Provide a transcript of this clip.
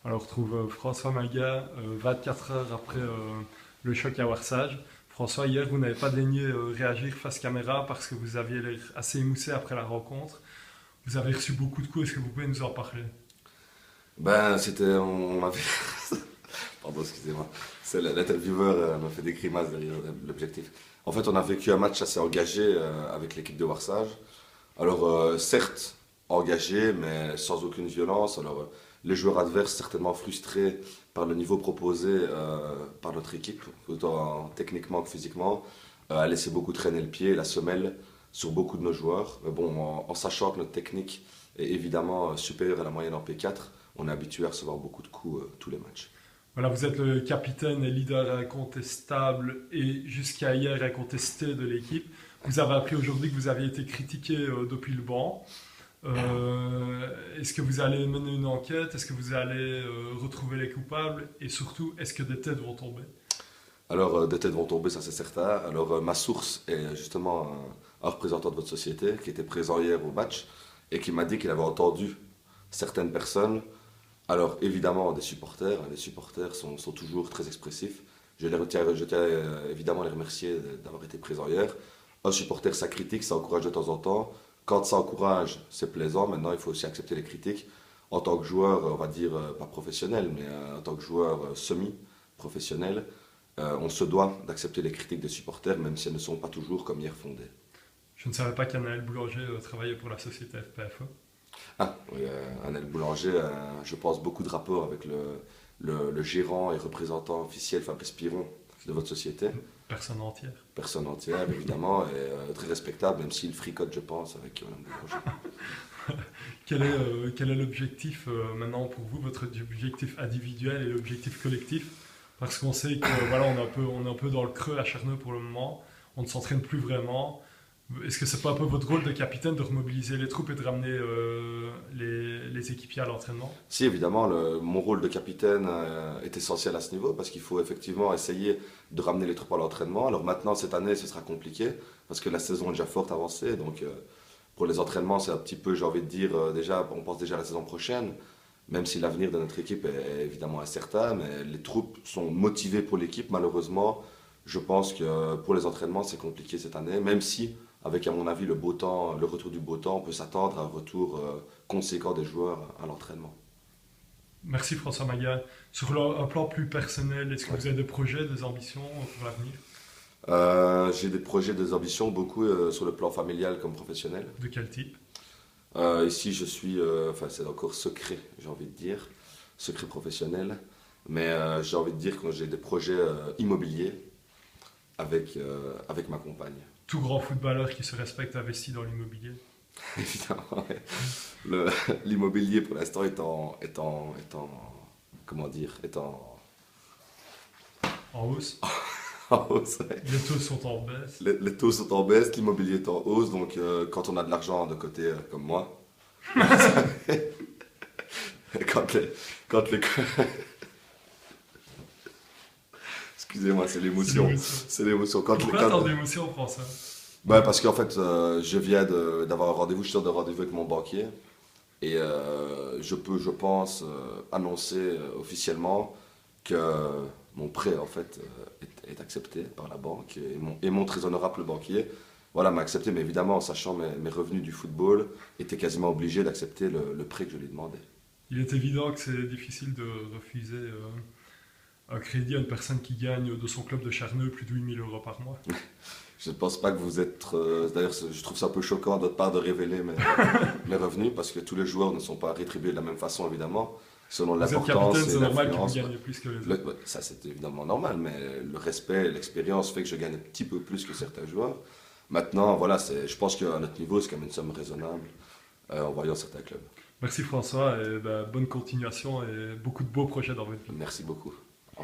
Alors, on retrouve François Maga 24 heures après le choc à Warsage. François, hier, vous n'avez pas daigné réagir face caméra parce que vous aviez l'air assez émoussé après la rencontre. Vous avez reçu beaucoup de coups, est-ce que vous pouvez nous en parler? Ben, on avait... Pardon, excusez-moi. C'est l'intervieweur m'a fait des grimaces derrière l'objectif. En fait, on a vécu un match assez engagé avec l'équipe de Warsage. Alors, certes, engagé, mais sans aucune violence. Alors, les joueurs adverses, certainement frustrés par le niveau proposé par notre équipe, autant techniquement que physiquement, a laissé beaucoup traîner le pied, la semelle, sur beaucoup de nos joueurs. Mais bon, en sachant que notre technique est évidemment supérieure à la moyenne en P4, on est habitué à recevoir beaucoup de coups tous les matchs. Voilà, vous êtes le capitaine et leader incontestable et jusqu'à hier incontesté de l'équipe. Vous avez appris aujourd'hui que vous aviez été critiqué depuis le banc. Est-ce que vous allez mener une enquête? Est-ce que vous allez retrouver les coupables? Et surtout, est-ce que des têtes vont tomber? Alors, des têtes vont tomber, ça c'est certain. Alors, ma source est justement un représentant de votre société qui était présent hier au match et qui m'a dit qu'il avait entendu certaines personnes. Alors, évidemment, des supporters. Les supporters sont toujours très expressifs. Je tiens évidemment à les remercier d'avoir été présents hier. Un supporter, ça critique, ça encourage de temps en temps. Quand ça encourage, c'est plaisant. Maintenant, il faut aussi accepter les critiques. En tant que joueur, on va dire, pas professionnel, mais en tant que joueur semi-professionnel, on se doit d'accepter les critiques des supporters, même si elles ne sont pas toujours comme hier fondées. Je ne savais pas qu'Anaël Boulanger travaillait pour la société FPFE. Ah, oui, Annel Boulanger, je pense beaucoup de rapports avec le gérant et représentant officiel Fabrice Piron de votre société. Personne entière. Personne entière, évidemment, et très respectable, même s'il fricote, je pense, avec Madame Boulanger. Quel est l'objectif maintenant pour vous, votre objectif individuel et l'objectif collectif? Parce qu'on sait que voilà, on est un peu dans le creux à Charneux pour le moment, on ne s'entraîne plus vraiment. Est-ce que c'est pas un peu votre rôle de capitaine de remobiliser les troupes et de ramener les équipiers à l'entraînement? Si, évidemment, mon rôle de capitaine est essentiel à ce niveau, parce qu'il faut effectivement essayer de ramener les troupes à l'entraînement. Alors maintenant, cette année, ce sera compliqué, parce que la saison est déjà fort avancée, donc pour les entraînements, c'est un petit peu, j'ai envie de dire, déjà, on pense déjà à la saison prochaine, même si l'avenir de notre équipe est évidemment incertain, mais les troupes sont motivées pour l'équipe. Malheureusement, je pense que pour les entraînements, c'est compliqué cette année, même si, avec à mon avis le beau temps, le retour du beau temps, on peut s'attendre à un retour conséquent des joueurs à l'entraînement. Merci François Maga. Sur un plan plus personnel, est-ce que Ouais. vous avez des projets, des ambitions pour l'avenir? J'ai des projets, des ambitions, beaucoup sur le plan familial comme professionnel. De quel type? Ici, je suis, enfin, c'est encore secret, j'ai envie de dire, secret professionnel, mais j'ai envie de dire que j'ai des projets immobiliers avec ma compagne. Tout grand footballeur qui se respecte investit dans l'immobilier. Évidemment, ouais. Le- L'immobilier pour l'instant comment dire, En hausse. en hausse. Ouais. Les taux sont en baisse. Les taux sont en baisse, l'immobilier est en hausse, donc quand on a de l'argent de côté comme moi, quand les, quand les, excusez-moi, c'est C'est l'émotion, l'émotion. c'est l'émotion. Pourquoi tant d'émotions, François? Ouais, parce qu'en fait, je viens d'avoir un rendez-vous, je sors de rendez-vous avec mon banquier, et je peux, je pense, annoncer officiellement que mon prêt, en fait, est accepté par la banque, et mon très honorable banquier, voilà, m'a accepté, mais évidemment, en sachant mes revenus du football, était quasiment obligé d'accepter le prêt que je lui demandais. Il est évident que c'est difficile de refuser un crédit à une personne qui gagne de son club de Charneux plus de 8 000 € par mois. Je ne pense pas que vous êtes. D'ailleurs, je trouve ça un peu choquant de votre part de révéler mes revenus, parce que tous les joueurs ne sont pas rétribués de la même façon, évidemment, selon Vous êtes l'importance capitaine, et c'est normal que vous l'influence. gagnez plus que les autres. Ouais, ça, c'est évidemment normal, mais le respect, l'expérience fait que je gagne un petit peu plus que certains joueurs. Maintenant, voilà, je pense qu'à notre niveau, c'est quand même une somme raisonnable en voyant certains clubs. Merci François et bonne continuation et beaucoup de beaux projets dans votre vie. Merci beaucoup.